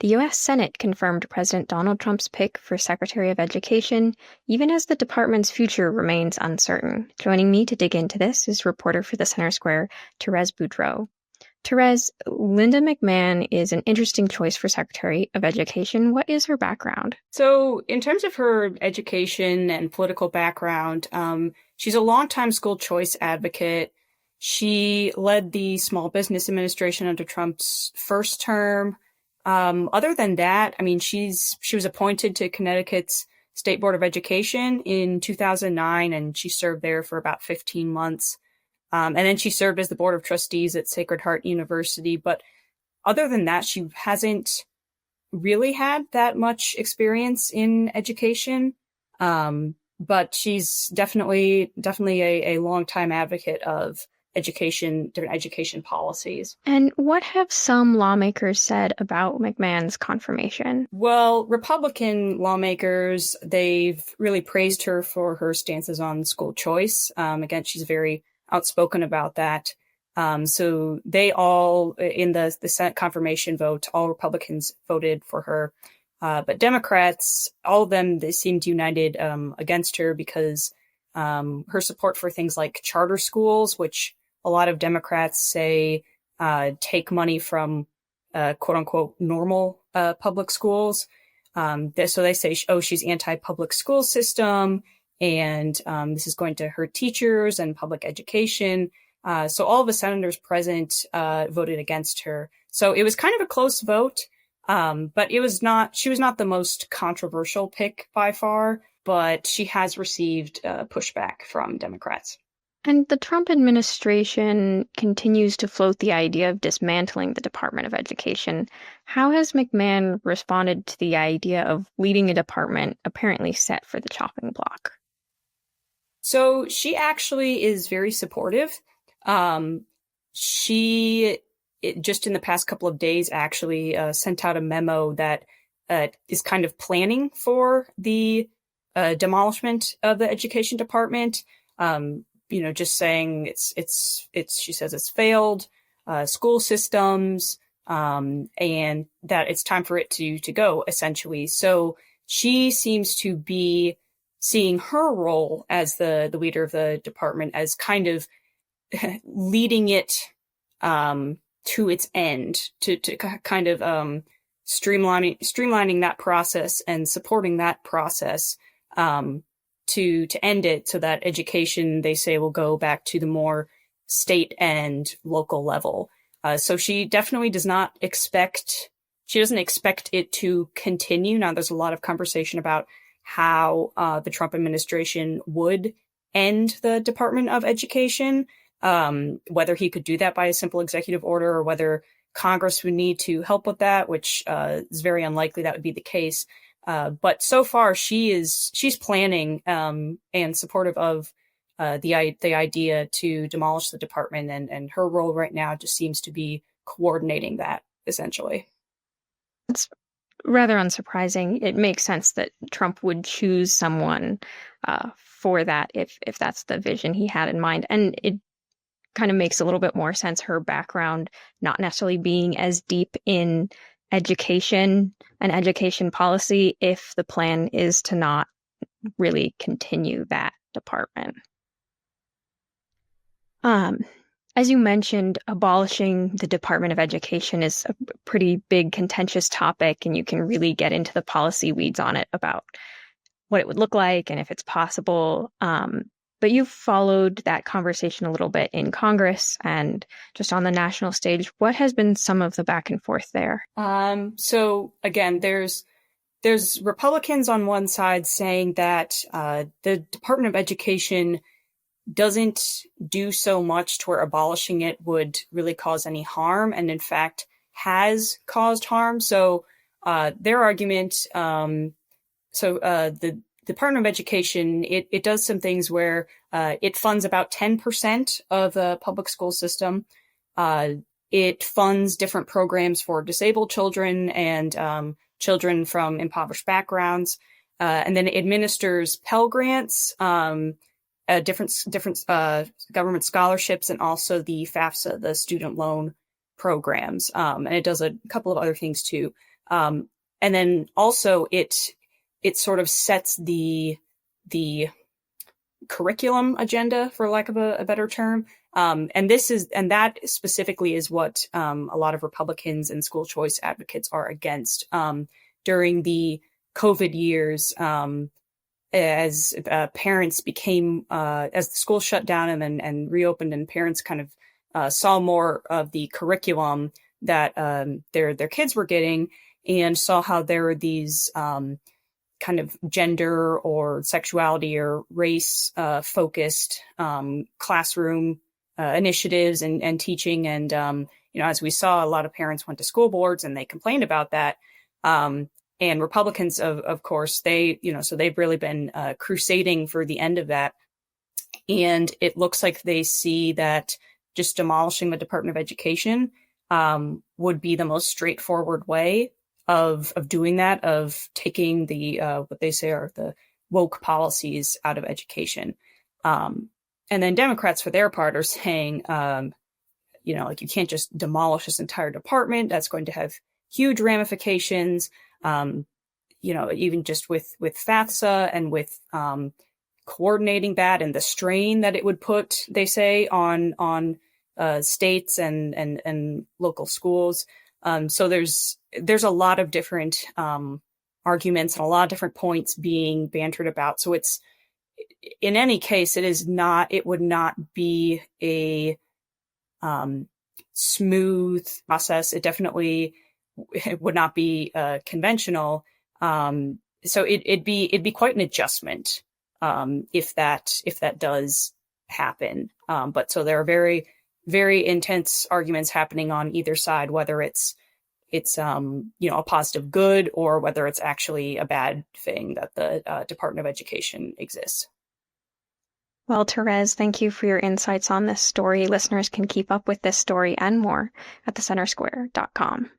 The U.S. Senate confirmed President Donald Trump's pick for Secretary of Education, even as the department's future remains uncertain. Joining me to dig into this is reporter for the Center Square, Therese Boudreau. Therese, Linda McMahon is an interesting choice for Secretary of Education. What is her background? So in terms of her education and political background, she's a longtime school choice advocate. She led the Small Business Administration under Trump's first term. Other than that, I mean, she was appointed to Connecticut's State Board of Education in 2009, and she served there for about 15 months. And then she served as the Board of Trustees at Sacred Heart University. But other than that, she hasn't really had that much experience in education. But she's definitely a longtime advocate of different education policies. And what have some lawmakers said about McMahon's confirmation? Well, Republican lawmakers, they've really praised her for her stances on school choice. Again, she's very outspoken about that. So they all, in the Senate confirmation vote, all Republicans voted for her. But Democrats, all of them, they seemed united against her because her support for things like charter schools, which a lot of Democrats say take money from quote unquote normal public schools. So they say, oh, she's anti-public school system, and this is going to hurt teachers and public education. So all of the senators present voted against her. So it was kind of a close vote, but she was not the most controversial pick by far, but she has received pushback from Democrats. And the Trump administration continues to float the idea of dismantling the Department of Education. How has McMahon responded to the idea of leading a department apparently set for the chopping block? So she actually is very supportive. She just in the past couple of days actually sent out a memo that is kind of planning for the demolishment of the education department. Just saying she says it's failed school systems, and that it's time for it to go, essentially. So she seems to be seeing her role as the leader of the department as kind of leading it to its end, to kind of streamlining that process and supporting that process to end it, so that education, they say, will go back to the more state and local level. So she definitely doesn't expect it to continue. Now, there's a lot of conversation about how the Trump administration would end the Department of Education, whether he could do that by a simple executive order or whether Congress would need to help with that, which is very unlikely that would be the case. But so far, she's planning and supportive of the idea to demolish the department, and her role right now just seems to be coordinating that, essentially. It's rather unsurprising. It makes sense that Trump would choose someone for that if that's the vision he had in mind. And it kind of makes a little bit more sense, her background not necessarily being as deep in education and education policy, if the plan is to not really continue that department. As you mentioned, abolishing the Department of Education is a pretty big contentious topic, and you can really get into the policy weeds on it about what it would look like and if it's possible. But you've followed that conversation a little bit in Congress and just on the national stage. What has been some of the back and forth there? So again, there's Republicans on one side saying that the Department of Education doesn't do so much to where abolishing it would really cause any harm, and in fact has caused harm. So their argument, the Department of Education, it does some things where it funds about 10% of the public school system. It funds different programs for disabled children and children from impoverished backgrounds, and then it administers Pell Grants, different government scholarships, and also the FAFSA, the student loan programs. And it does a couple of other things too. And then also it sort of sets the curriculum agenda, for lack of a better term. And that specifically is what a lot of Republicans and school choice advocates are against. During the COVID years, as parents became, as the school shut down and reopened, and parents kind of saw more of the curriculum that their kids were getting, and saw how there were these kind of gender or sexuality or race focused classroom initiatives and teaching. And, as we saw, a lot of parents went to school boards and they complained about that. And Republicans, of course, so they've really been crusading for the end of that. And it looks like they see that just demolishing the Department of Education would be the most straightforward way of doing that, of taking the what they say are the woke policies out of education. And then Democrats, for their part, are saying, like, you can't just demolish this entire department. That's going to have huge ramifications. Even just with FAFSA and with coordinating that and the strain that it would put, they say, on states and local schools. So there's a lot of different arguments and a lot of different points being bantered about. So it's, in any case, it would not be a smooth process. It definitely would not be conventional. So it'd be quite an adjustment if that does happen. But so there are very, very intense arguments happening on either side, whether it's a positive good or whether it's actually a bad thing that the Department of Education exists. Well, Therese, thank you for your insights on this story. Listeners can keep up with this story and more at thecentersquare.com.